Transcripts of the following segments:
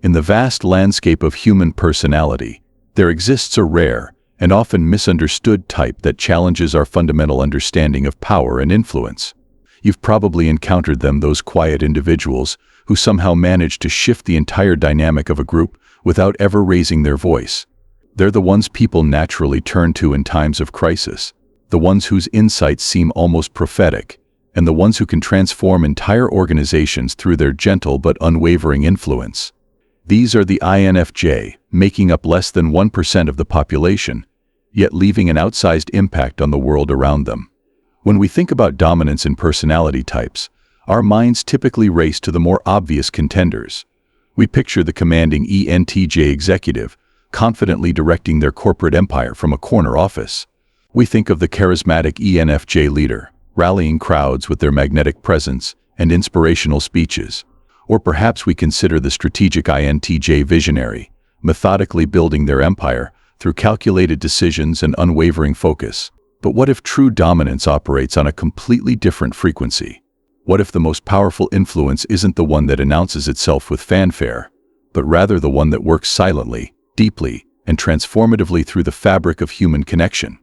In the vast landscape of human personality, there exists a rare and often misunderstood type that challenges our fundamental understanding of power and influence. You've probably encountered them, those quiet individuals who somehow manage to shift the entire dynamic of a group without ever raising their voice. They're the ones people naturally turn to in times of crisis, the ones whose insights seem almost prophetic, and the ones who can transform entire organizations through their gentle but unwavering influence. These are the INFJ, making up less than 1% of the population, yet leaving an outsized impact on the world around them. When we think about dominance in personality types, our minds typically race to the more obvious contenders. We picture the commanding ENTJ executive, confidently directing their corporate empire from a corner office. We think of the charismatic ENFJ leader, rallying crowds with their magnetic presence and inspirational speeches. Or perhaps we consider the strategic INTJ visionary, methodically building their empire through calculated decisions and unwavering focus. But what if true dominance operates on a completely different frequency? What if the most powerful influence isn't the one that announces itself with fanfare, but rather the one that works silently, deeply, and transformatively through the fabric of human connection?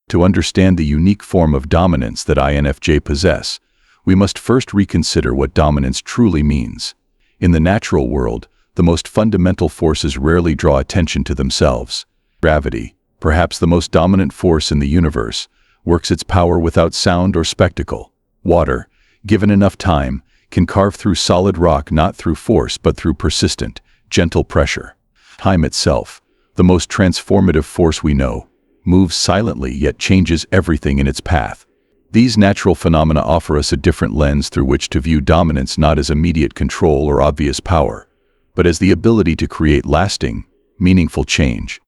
To understand the unique form of dominance that INFJ possess, we must first reconsider what dominance truly means. In the natural world, the most fundamental forces rarely draw attention to themselves. Gravity, perhaps the most dominant force in the universe, works its power without sound or spectacle. Water, given enough time, can carve through solid rock not through force but through persistent, gentle pressure. Time itself, the most transformative force we know, moves silently yet changes everything in its path. These natural phenomena offer us a different lens through which to view dominance, not as immediate control or obvious power, but as the ability to create lasting, meaningful change.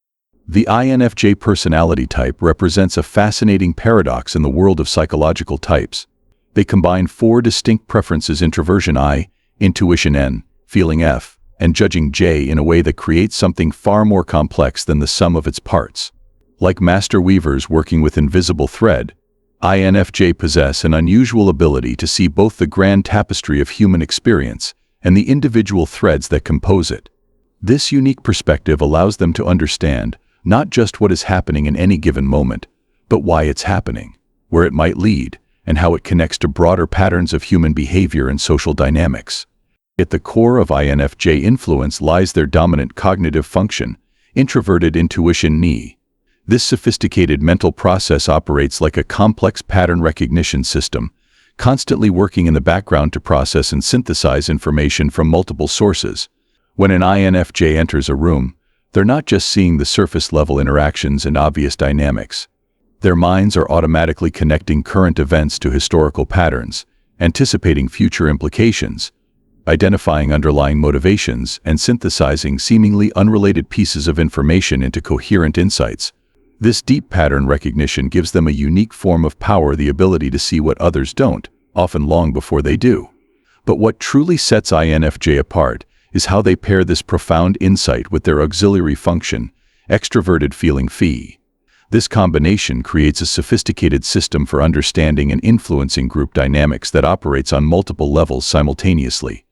The INFJ personality type represents a fascinating paradox in the world of psychological types. They combine four distinct preferences: introversion I, intuition N, feeling F, and judging J in a way that creates something far more complex than the sum of its parts. Like master weavers working with invisible thread, INFJ possess an unusual ability to see both the grand tapestry of human experience and the individual threads that compose it. This unique perspective allows them to understand not just what is happening in any given moment, but why it's happening, where it might lead, and how it connects to broader patterns of human behavior and social dynamics. At the core of INFJ influence lies their dominant cognitive function, introverted intuition NI. This sophisticated mental process operates like a complex pattern recognition system, constantly working in the background to process and synthesize information from multiple sources. When an INFJ enters a room, they're not just seeing the surface-level interactions and obvious dynamics. Their minds are automatically connecting current events to historical patterns, anticipating future implications, identifying underlying motivations, and synthesizing seemingly unrelated pieces of information into coherent insights. This deep pattern recognition gives them a unique form of power, the ability to see what others don't, often long before they do. But what truly sets INFJ apart is how they pair this profound insight with their auxiliary function, extroverted feeling phi. This combination creates a sophisticated system for understanding and influencing group dynamics that operates on multiple levels simultaneously.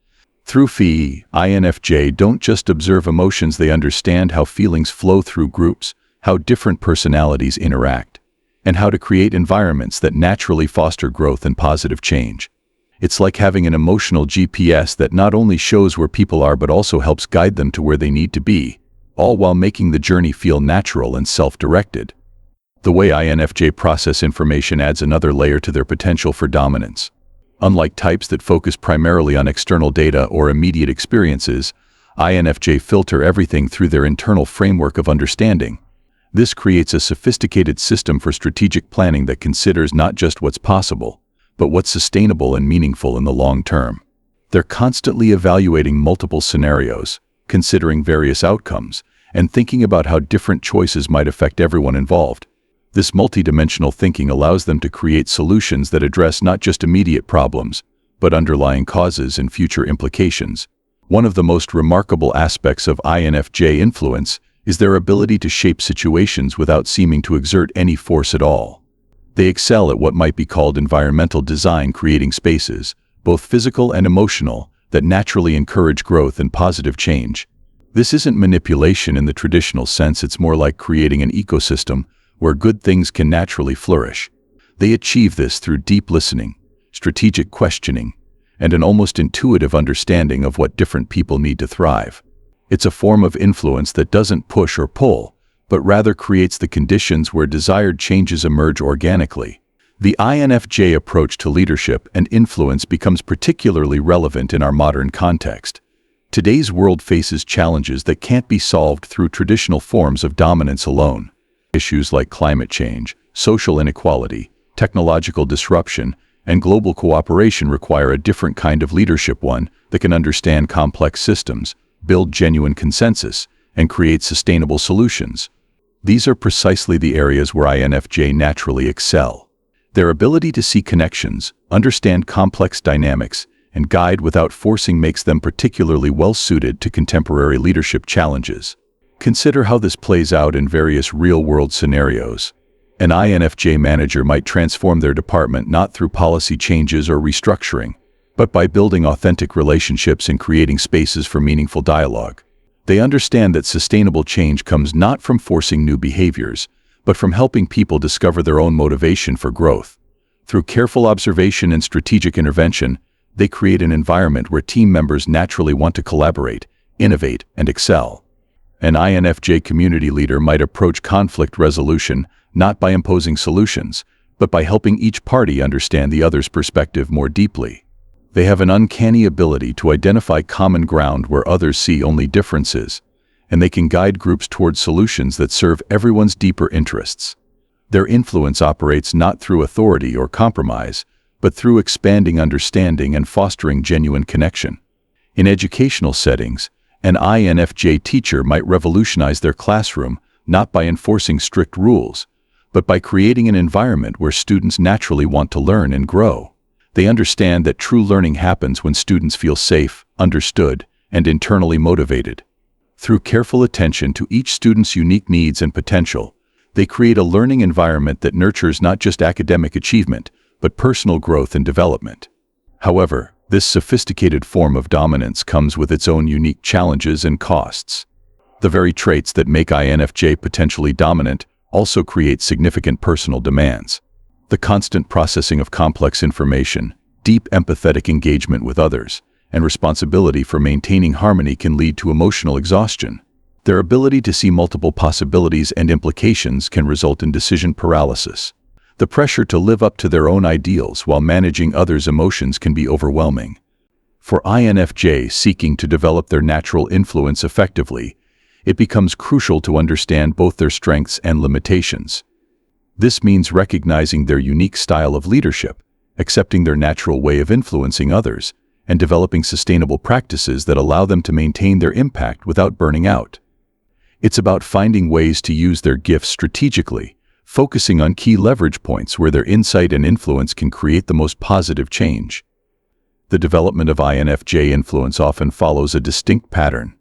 Through phi, INFJ don't just observe emotions, they understand how feelings flow through groups, how different personalities interact, and how to create environments that naturally foster growth and positive change. It's like having an emotional GPS that not only shows where people are but also helps guide them to where they need to be, all while making the journey feel natural and self-directed. The way INFJ process information adds another layer to their potential for dominance. Unlike types that focus primarily on external data or immediate experiences, INFJ filter everything through their internal framework of understanding. This creates a sophisticated system for strategic planning that considers not just what's possible, but what's sustainable and meaningful in the long term. They're constantly evaluating multiple scenarios, considering various outcomes, and thinking about how different choices might affect everyone involved. This multidimensional thinking allows them to create solutions that address not just immediate problems, but underlying causes and future implications. One of the most remarkable aspects of INFJ influence is their ability to shape situations without seeming to exert any force at all. They excel at what might be called environmental design, creating spaces, both physical and emotional, that naturally encourage growth and positive change. This isn't manipulation in the traditional sense, it's more like creating an ecosystem where good things can naturally flourish. They achieve this through deep listening, strategic questioning, and an almost intuitive understanding of what different people need to thrive. It's a form of influence that doesn't push or pull, but rather creates the conditions where desired changes emerge organically. The INFJ approach to leadership and influence becomes particularly relevant in our modern context. Today's world faces challenges that can't be solved through traditional forms of dominance alone. Issues like climate change, social inequality, technological disruption, and global cooperation require a different kind of leadership, one that can understand complex systems, build genuine consensus, and create sustainable solutions. These are precisely the areas where INFJ naturally excel. Their ability to see connections, understand complex dynamics, and guide without forcing makes them particularly well-suited to contemporary leadership challenges. Consider how this plays out in various real-world scenarios. An INFJ manager might transform their department not through policy changes or restructuring, but by building authentic relationships and creating spaces for meaningful dialogue. They understand that sustainable change comes not from forcing new behaviors, but from helping people discover their own motivation for growth. Through careful observation and strategic intervention, they create an environment where team members naturally want to collaborate, innovate, and excel. An INFJ community leader might approach conflict resolution not by imposing solutions, but by helping each party understand the other's perspective more deeply. They have an uncanny ability to identify common ground where others see only differences, and they can guide groups towards solutions that serve everyone's deeper interests. Their influence operates not through authority or compromise, but through expanding understanding and fostering genuine connection. In educational settings, an INFJ teacher might revolutionize their classroom not by enforcing strict rules, but by creating an environment where students naturally want to learn and grow. They understand that true learning happens when students feel safe, understood, and internally motivated. Through careful attention to each student's unique needs and potential, they create a learning environment that nurtures not just academic achievement, but personal growth and development. However, this sophisticated form of dominance comes with its own unique challenges and costs. The very traits that make INFJ potentially dominant also create significant personal demands. The constant processing of complex information, deep empathetic engagement with others, and responsibility for maintaining harmony can lead to emotional exhaustion. Their ability to see multiple possibilities and implications can result in decision paralysis. The pressure to live up to their own ideals while managing others' emotions can be overwhelming. For INFJ seeking to develop their natural influence effectively, it becomes crucial to understand both their strengths and limitations. This means recognizing their unique style of leadership, accepting their natural way of influencing others, and developing sustainable practices that allow them to maintain their impact without burning out. It's about finding ways to use their gifts strategically, focusing on key leverage points where their insight and influence can create the most positive change. The development of INFJ influence often follows a distinct pattern.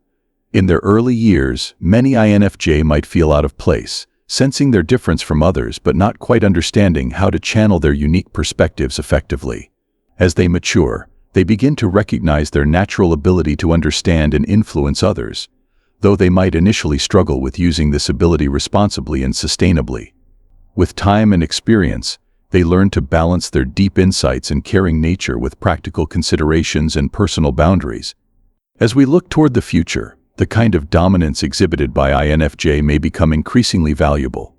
In their early years, many INFJ might feel out of place, sensing their difference from others but not quite understanding how to channel their unique perspectives effectively. As they mature, they begin to recognize their natural ability to understand and influence others, though they might initially struggle with using this ability responsibly and sustainably. With time and experience, they learn to balance their deep insights and caring nature with practical considerations and personal boundaries. As we look toward the future, the kind of dominance exhibited by INFJ may become increasingly valuable.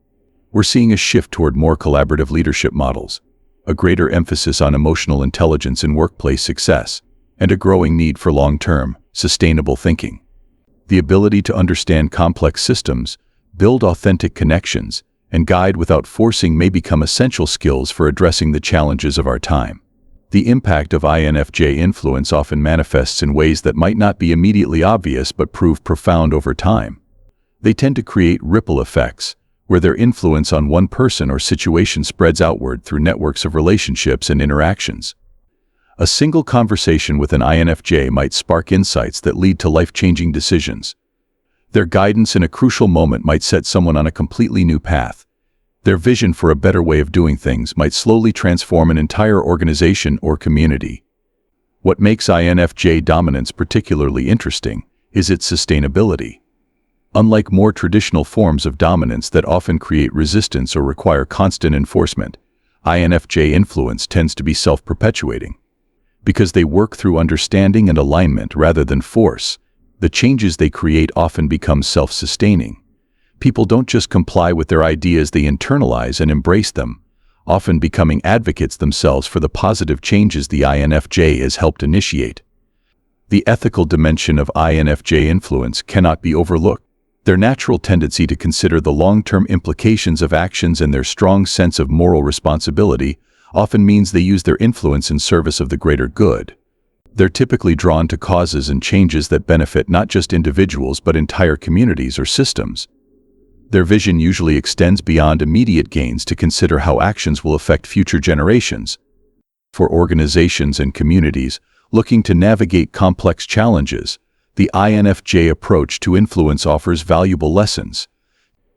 We're seeing a shift toward more collaborative leadership models, a greater emphasis on emotional intelligence in workplace success, and a growing need for long-term, sustainable thinking. The ability to understand complex systems, build authentic connections, and guide without forcing may become essential skills for addressing the challenges of our time. The impact of INFJ influence often manifests in ways that might not be immediately obvious but prove profound over time. They tend to create ripple effects, where their influence on one person or situation spreads outward through networks of relationships and interactions. A single conversation with an INFJ might spark insights that lead to life-changing decisions. Their guidance in a crucial moment might set someone on a completely new path. Their vision for a better way of doing things might slowly transform an entire organization or community. What makes INFJ dominance particularly interesting is its sustainability. Unlike more traditional forms of dominance that often create resistance or require constant enforcement, INFJ influence tends to be self-perpetuating. Because they work through understanding and alignment rather than force, the changes they create often become self-sustaining. People don't just comply with their ideas, they internalize and embrace them, often becoming advocates themselves for the positive changes the INFJ has helped initiate. The ethical dimension of INFJ influence cannot be overlooked. Their natural tendency to consider the long-term implications of actions and their strong sense of moral responsibility often means they use their influence in service of the greater good. They're typically drawn to causes and changes that benefit not just individuals but entire communities or systems. Their vision usually extends beyond immediate gains to consider how actions will affect future generations. For organizations and communities looking to navigate complex challenges, the INFJ approach to influence offers valuable lessons.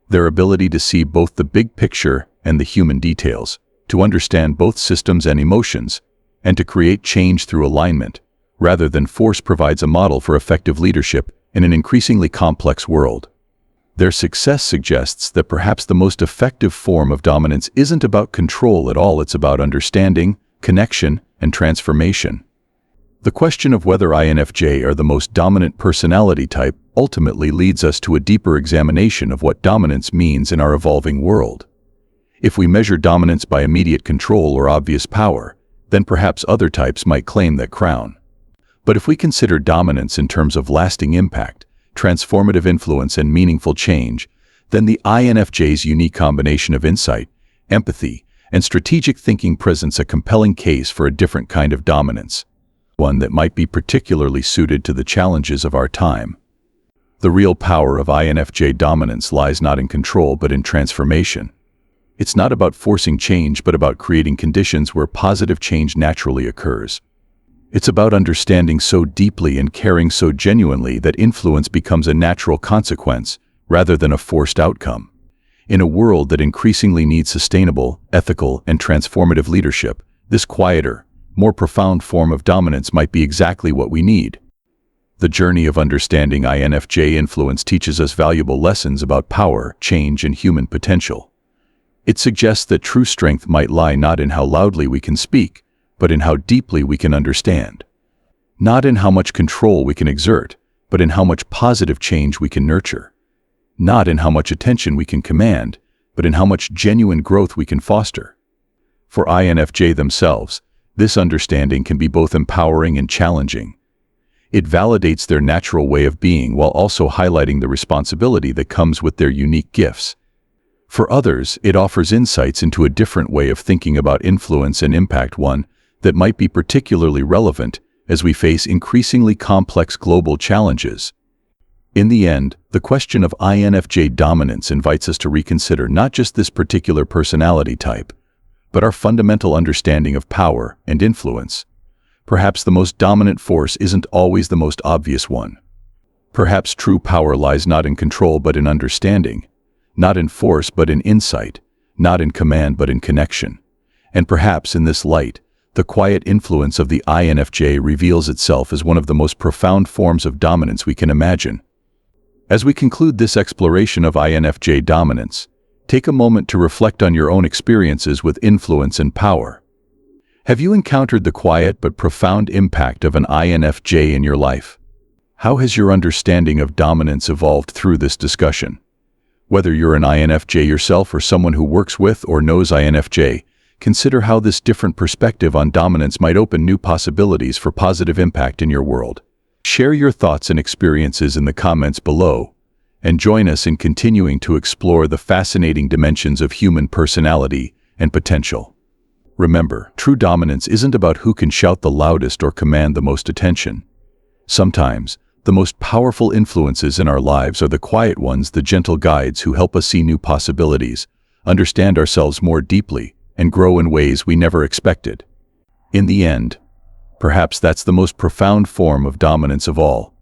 Their ability to see both the big picture and the human details, to understand both systems and emotions, and to create change through alignment, rather than force, provides a model for effective leadership in an increasingly complex world. Their success suggests that perhaps the most effective form of dominance isn't about control at all, it's about understanding, connection, and transformation. The question of whether INFJ are the most dominant personality type ultimately leads us to a deeper examination of what dominance means in our evolving world. If we measure dominance by immediate control or obvious power, then perhaps other types might claim that crown. But if we consider dominance in terms of lasting impact, transformative influence, and meaningful change, then the INFJ's unique combination of insight, empathy, and strategic thinking presents a compelling case for a different kind of dominance, one that might be particularly suited to the challenges of our time. The real power of INFJ dominance lies not in control but in transformation. It's not about forcing change but about creating conditions where positive change naturally occurs. It's about understanding so deeply and caring so genuinely that influence becomes a natural consequence rather than a forced outcome. In a world that increasingly needs sustainable, ethical, and transformative leadership, this quieter, more profound form of dominance might be exactly what we need. The journey of understanding INFJ influence teaches us valuable lessons about power, change, and human potential. It suggests that true strength might lie not in how loudly we can speak, but in how deeply we can understand. Not in how much control we can exert, but in how much positive change we can nurture. Not in how much attention we can command, but in how much genuine growth we can foster. For INFJ themselves, this understanding can be both empowering and challenging. It validates their natural way of being while also highlighting the responsibility that comes with their unique gifts. For others, it offers insights into a different way of thinking about influence and impact, one that might be particularly relevant as we face increasingly complex global challenges. In the end, the question of INFJ dominance invites us to reconsider not just this particular personality type, but our fundamental understanding of power and influence. Perhaps the most dominant force isn't always the most obvious one. Perhaps true power lies not in control but in understanding, not in force but in insight, not in command but in connection. And perhaps in this light, the quiet influence of the INFJ reveals itself as one of the most profound forms of dominance we can imagine. As we conclude this exploration of INFJ dominance, take a moment to reflect on your own experiences with influence and power. Have you encountered the quiet but profound impact of an INFJ in your life? How has your understanding of dominance evolved through this discussion? Whether you're an INFJ yourself or someone who works with or knows INFJ, consider how this different perspective on dominance might open new possibilities for positive impact in your world. Share your thoughts and experiences in the comments below, and join us in continuing to explore the fascinating dimensions of human personality and potential. Remember, true dominance isn't about who can shout the loudest or command the most attention. Sometimes, the most powerful influences in our lives are the quiet ones, the gentle guides who help us see new possibilities, understand ourselves more deeply, and grow in ways we never expected. In the end, perhaps that's the most profound form of dominance of all,